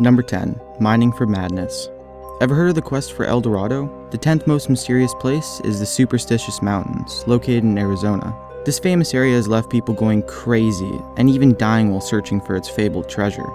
Number 10. Mining for Madness. Ever heard of the quest for El Dorado? The 10th most mysterious place is the Superstitious Mountains, located in Arizona. This famous area has left people going crazy and even dying while searching for its fabled treasure.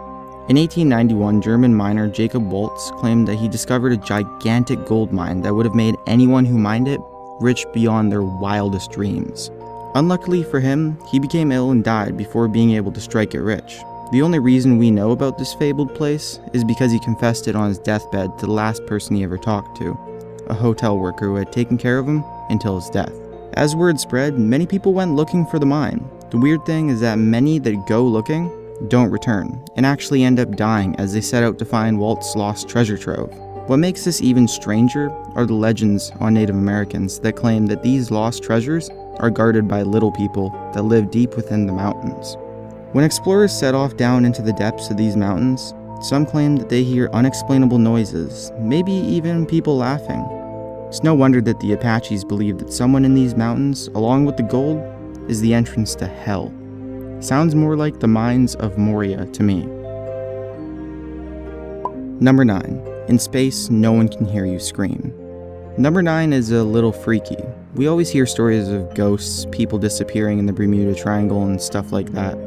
In 1891, German miner Jacob Waltz claimed that he discovered a gigantic gold mine that would have made anyone who mined it rich beyond their wildest dreams. Unluckily for him, he became ill and died before being able to strike it rich. The only reason we know about this fabled place is because he confessed it on his deathbed to the last person he ever talked to, a hotel worker who had taken care of him until his death. As word spread, many people went looking for the mine. The weird thing is that many that go looking don't return, and actually end up dying as they set out to find Walt's lost treasure trove. What makes this even stranger are the legends on Native Americans that claim that these lost treasures are guarded by little people that live deep within the mountains. When explorers set off down into the depths of these mountains, some claim that they hear unexplainable noises, maybe even people laughing. It's no wonder that the Apaches believe that someone in these mountains, along with the gold, is the entrance to hell. Sounds more like the mines of Moria to me. Number 9. In space, no one can hear you scream. Number 9 is a little freaky. We always hear stories of ghosts, people disappearing in the Bermuda Triangle and stuff like that.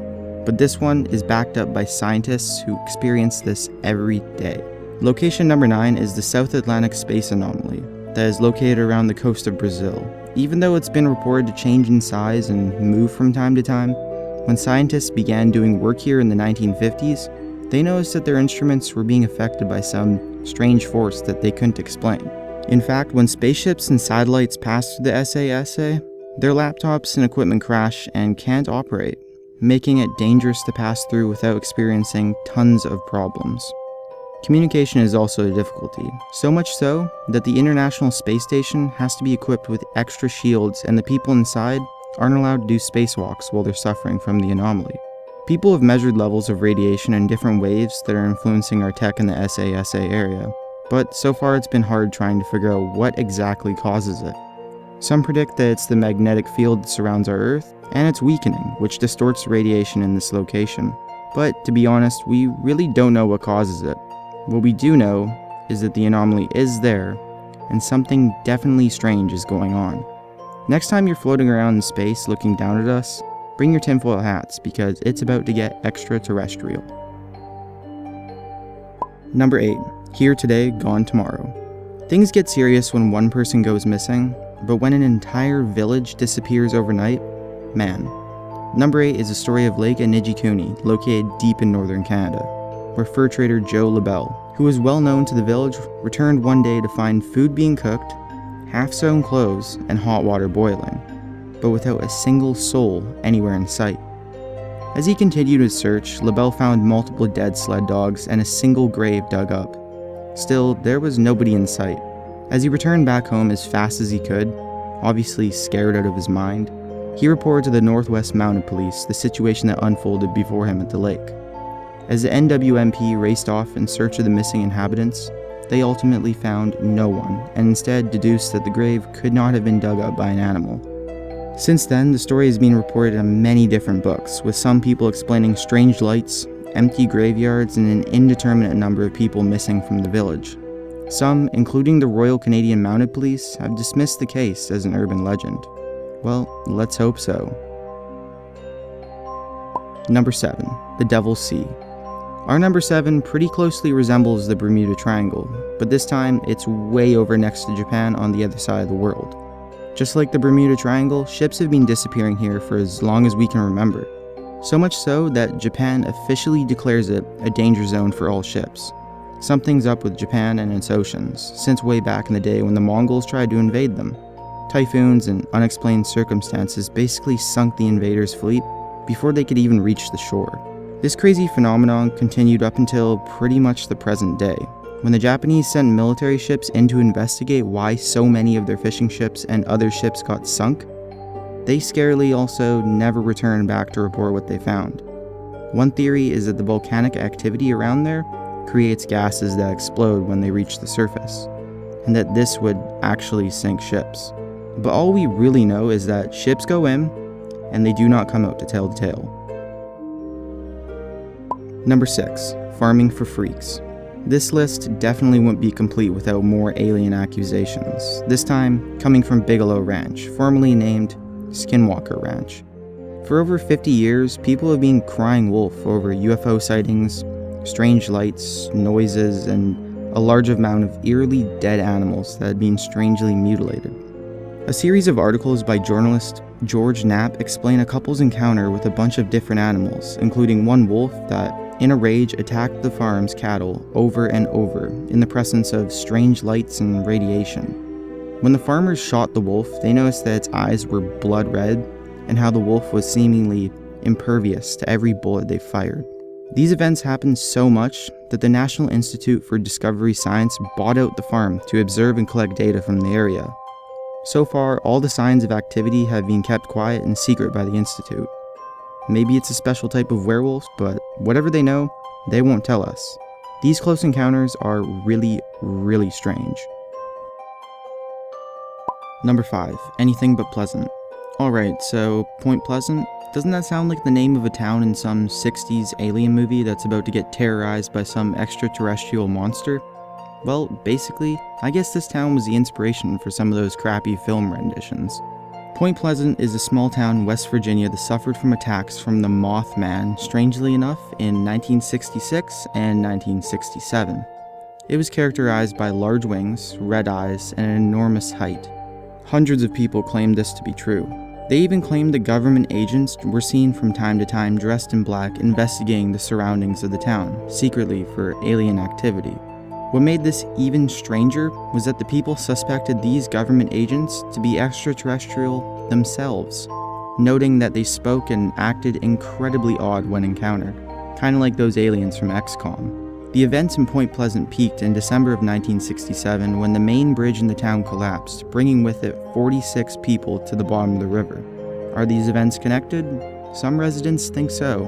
But this one is backed up by scientists who experience this every day. Location number 9 is the South Atlantic Space Anomaly that is located around the coast of Brazil. Even though it's been reported to change in size and move from time to time, when scientists began doing work here in the 1950s, they noticed that their instruments were being affected by some strange force that they couldn't explain. In fact, when spaceships and satellites pass through the SA, their laptops and equipment crash and can't operate, making it dangerous to pass through without experiencing tons of problems. Communication is also a difficulty, so much so that the International Space Station has to be equipped with extra shields, and the people inside aren't allowed to do spacewalks while they're suffering from the anomaly. People have measured levels of radiation in different waves that are influencing our tech in the SA area, but so far it's been hard trying to figure out what exactly causes it. Some predict that it's the magnetic field that surrounds our Earth, and it's weakening, which distorts radiation in this location. But to be honest, we really don't know what causes it. What we do know is that the anomaly is there, and something definitely strange is going on. Next time you're floating around in space looking down at us, bring your tinfoil hats because it's about to get extraterrestrial. Number 8. Here today, gone tomorrow. Things get serious when one person goes missing, but when an entire village disappears overnight, man. Number 8 is a story of Lake Anijikuni, located deep in northern Canada, where fur trader Joe LaBelle, who was well known to the village, returned one day to find food being cooked, half-sewn clothes, and hot water boiling, but without a single soul anywhere in sight. As he continued his search, LaBelle found multiple dead sled dogs and a single grave dug up. Still, there was nobody in sight. As he returned back home as fast as he could, obviously scared out of his mind, he reported to the Northwest Mounted Police the situation that unfolded before him at the lake. As the NWMP raced off in search of the missing inhabitants, they ultimately found no one, and instead deduced that the grave could not have been dug up by an animal. Since then, the story has been reported in many different books, with some people explaining strange lights, empty graveyards, and an indeterminate number of people missing from the village. Some, including the Royal Canadian Mounted Police, have dismissed the case as an urban legend. Well, let's hope so. Number 7. The Devil's Sea. Our number 7 pretty closely resembles the Bermuda Triangle, but this time it's way over next to Japan on the other side of the world. Just like the Bermuda Triangle, ships have been disappearing here for as long as we can remember. So much so that Japan officially declares it a danger zone for all ships. Something's up with Japan and its oceans, since way back in the day when the Mongols tried to invade them. Typhoons and unexplained circumstances basically sunk the invaders' fleet before they could even reach the shore. This crazy phenomenon continued up until pretty much the present day, when the Japanese sent military ships in to investigate why so many of their fishing ships and other ships got sunk. They scarily also never returned back to report what they found. One theory is that the volcanic activity around there creates gases that explode when they reach the surface, and that this would actually sink ships. But all we really know is that ships go in, and they do not come out to tell the tale. Number 6. Farming for freaks. This list definitely wouldn't be complete without more alien accusations, this time coming from Bigelow Ranch, formerly named Skinwalker Ranch. For over 50 years, people have been crying wolf over UFO sightings, strange lights, noises, and a large amount of eerily dead animals that had been strangely mutilated. A series of articles by journalist George Knapp explain a couple's encounter with a bunch of different animals, including one wolf that, in a rage, attacked the farm's cattle over and over in the presence of strange lights and radiation. When the farmers shot the wolf, they noticed that its eyes were blood red and how the wolf was seemingly impervious to every bullet they fired. These events happened so much that the National Institute for Discovery Science bought out the farm to observe and collect data from the area. So far, all the signs of activity have been kept quiet and secret by the Institute. Maybe it's a special type of werewolf, but whatever they know, they won't tell us. These close encounters are really, really strange. Number 5. Anything but pleasant. Alright, so Point Pleasant? Doesn't that sound like the name of a town in some 60s alien movie that's about to get terrorized by some extraterrestrial monster? Well, basically, I guess this town was the inspiration for some of those crappy film renditions. Point Pleasant is a small town in West Virginia that suffered from attacks from the Mothman, strangely enough, in 1966 and 1967. It was characterized by large wings, red eyes, and an enormous height. Hundreds of people claimed this to be true. They even claimed that government agents were seen from time to time dressed in black investigating the surroundings of the town, secretly for alien activity. What made this even stranger was that the people suspected these government agents to be extraterrestrial themselves, noting that they spoke and acted incredibly odd when encountered, kind of like those aliens from XCOM. The events in Point Pleasant peaked in December of 1967 when the main bridge in the town collapsed, bringing with it 46 people to the bottom of the river. Are these events connected? Some residents think so.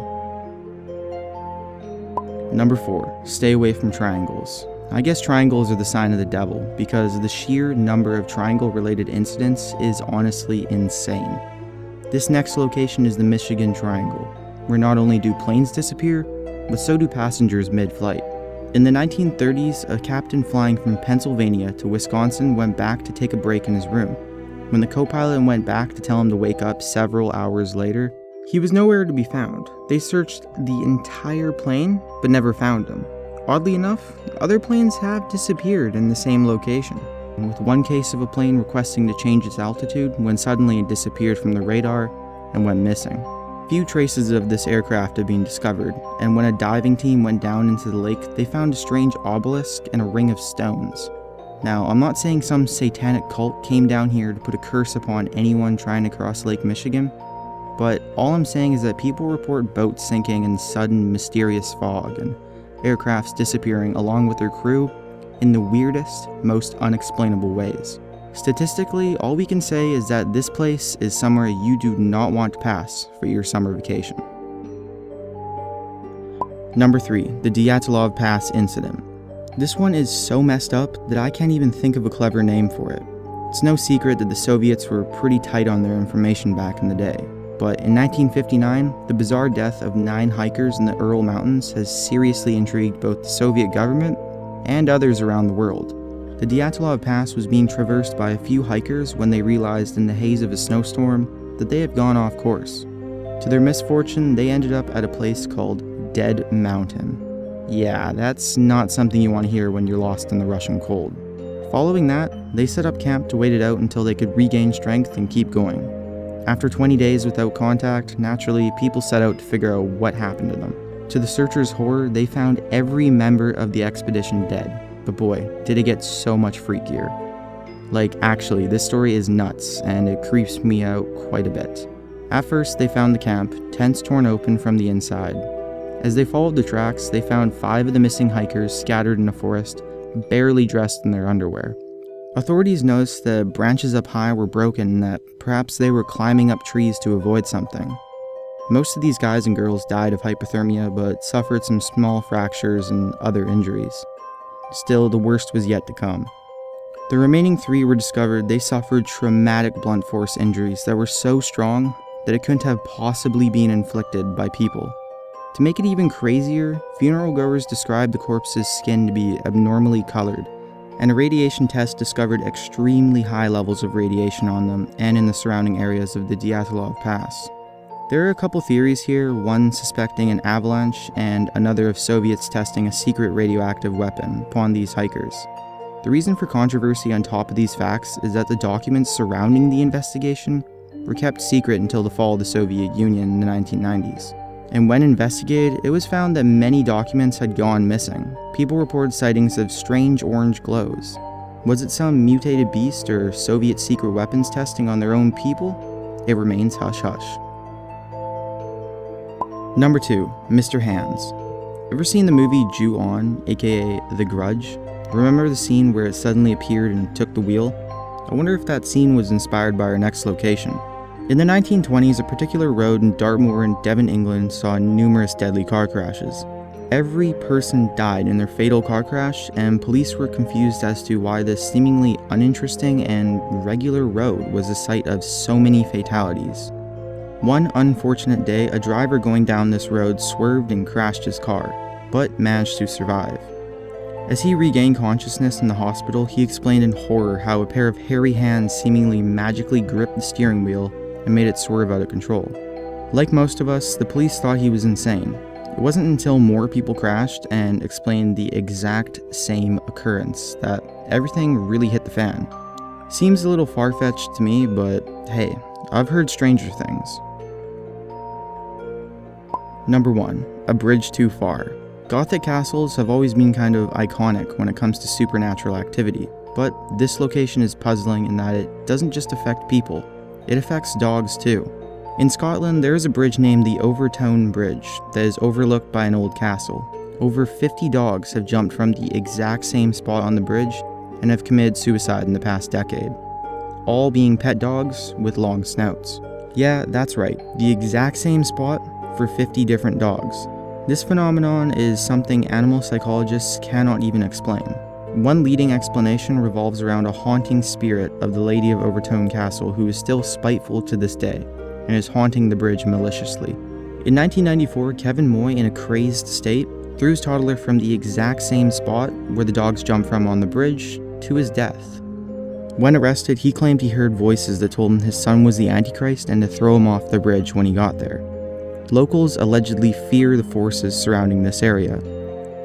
Number 4. Stay away from triangles. I guess triangles are the sign of the devil, because the sheer number of triangle-related incidents is honestly insane. This next location is the Michigan Triangle, where not only do planes disappear, but so do passengers mid-flight. In the 1930s, a captain flying from Pennsylvania to Wisconsin went back to take a break in his room. When the co-pilot went back to tell him to wake up several hours later, he was nowhere to be found. They searched the entire plane, but never found him. Oddly enough, other planes have disappeared in the same location, with one case of a plane requesting to change its altitude when suddenly it disappeared from the radar and went missing. Few traces of this aircraft have been discovered, and when a diving team went down into the lake, they found a strange obelisk and a ring of stones. Now, I'm not saying some satanic cult came down here to put a curse upon anyone trying to cross Lake Michigan, but all I'm saying is that people report boats sinking in sudden, mysterious fog, and aircrafts disappearing along with their crew in the weirdest, most unexplainable ways. Statistically, all we can say is that this place is somewhere you do not want to pass for your summer vacation. Number 3. The Dyatlov Pass Incident. This one is so messed up that I can't even think of a clever name for it. It's no secret that the Soviets were pretty tight on their information back in the day. But in 1959, the bizarre death of 9 hikers in the Ural Mountains has seriously intrigued both the Soviet government and others around the world. The Dyatlov Pass was being traversed by a few hikers when they realized in the haze of a snowstorm that they had gone off course. To their misfortune, they ended up at a place called Dead Mountain. Yeah, that's not something you want to hear when you're lost in the Russian cold. Following that, they set up camp to wait it out until they could regain strength and keep going. After 20 days without contact, naturally, people set out to figure out what happened to them. To the searchers' horror, they found every member of the expedition dead. But boy, did it get so much freakier. Like, actually, this story is nuts, and it creeps me out quite a bit. At first, they found the camp, tents torn open from the inside. As they followed the tracks, they found 5 of the missing hikers scattered in a forest, barely dressed in their underwear. Authorities noticed that branches up high were broken and that perhaps they were climbing up trees to avoid something. Most of these guys and girls died of hypothermia, but suffered some small fractures and other injuries. Still, the worst was yet to come. The remaining 3 were discovered they suffered traumatic blunt force injuries that were so strong that it couldn't have possibly been inflicted by people. To make it even crazier, funeral goers described the corpse's skin to be abnormally colored, and a radiation test discovered extremely high levels of radiation on them and in the surrounding areas of the Dyatlov Pass. There are a couple theories here, one suspecting an avalanche and another of Soviets testing a secret radioactive weapon upon these hikers. The reason for controversy on top of these facts is that the documents surrounding the investigation were kept secret until the fall of the Soviet Union in the 1990s. And when investigated, it was found that many documents had gone missing. People reported sightings of strange orange glows. Was it some mutated beast or Soviet secret weapons testing on their own people? It remains hush-hush. Number 2, Mr. Hands. Ever seen the movie Ju-On, aka The Grudge? Remember the scene where it suddenly appeared and took the wheel? I wonder if that scene was inspired by our next location. In the 1920s, a particular road in Dartmoor in Devon, England saw numerous deadly car crashes. Every person died in their fatal car crash, and police were confused as to why this seemingly uninteresting and regular road was the site of so many fatalities. One unfortunate day, a driver going down this road swerved and crashed his car, but managed to survive. As he regained consciousness in the hospital, he explained in horror how a pair of hairy hands seemingly magically gripped the steering wheel and made it swerve out of control. Like most of us, the police thought he was insane. It wasn't until more people crashed and explained the exact same occurrence that everything really hit the fan. Seems a little far-fetched to me, but hey, I've heard stranger things. Number 1, a bridge too far. Gothic castles have always been kind of iconic when it comes to supernatural activity, but this location is puzzling in that it doesn't just affect people, it affects dogs too. In Scotland, there is a bridge named the Overtone Bridge that is overlooked by an old castle. Over 50 dogs have jumped from the exact same spot on the bridge and have committed suicide in the past decade, all being pet dogs with long snouts. Yeah, that's right, the exact same spot for 50 different dogs. This phenomenon is something animal psychologists cannot even explain. One leading explanation revolves around a haunting spirit of the Lady of Overtone Castle who is still spiteful to this day and is haunting the bridge maliciously. In 1994, Kevin Moy, in a crazed state, threw his toddler from the exact same spot where the dogs jumped from on the bridge to his death. When arrested, he claimed he heard voices that told him his son was the Antichrist and to throw him off the bridge when he got there. Locals allegedly fear the forces surrounding this area.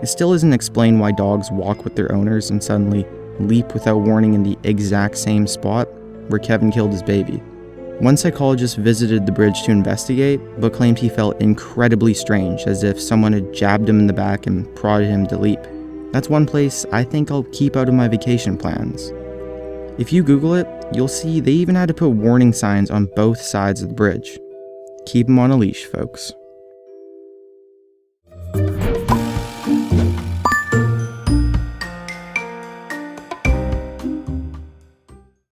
It still isn't explained why dogs walk with their owners and suddenly leap without warning in the exact same spot where Kevin killed his baby. One psychologist visited the bridge to investigate, but claimed he felt incredibly strange, as if someone had jabbed him in the back and prodded him to leap. That's one place I think I'll keep out of my vacation plans. If you Google it, you'll see they even had to put warning signs on both sides of the bridge. Keep them on a leash, folks.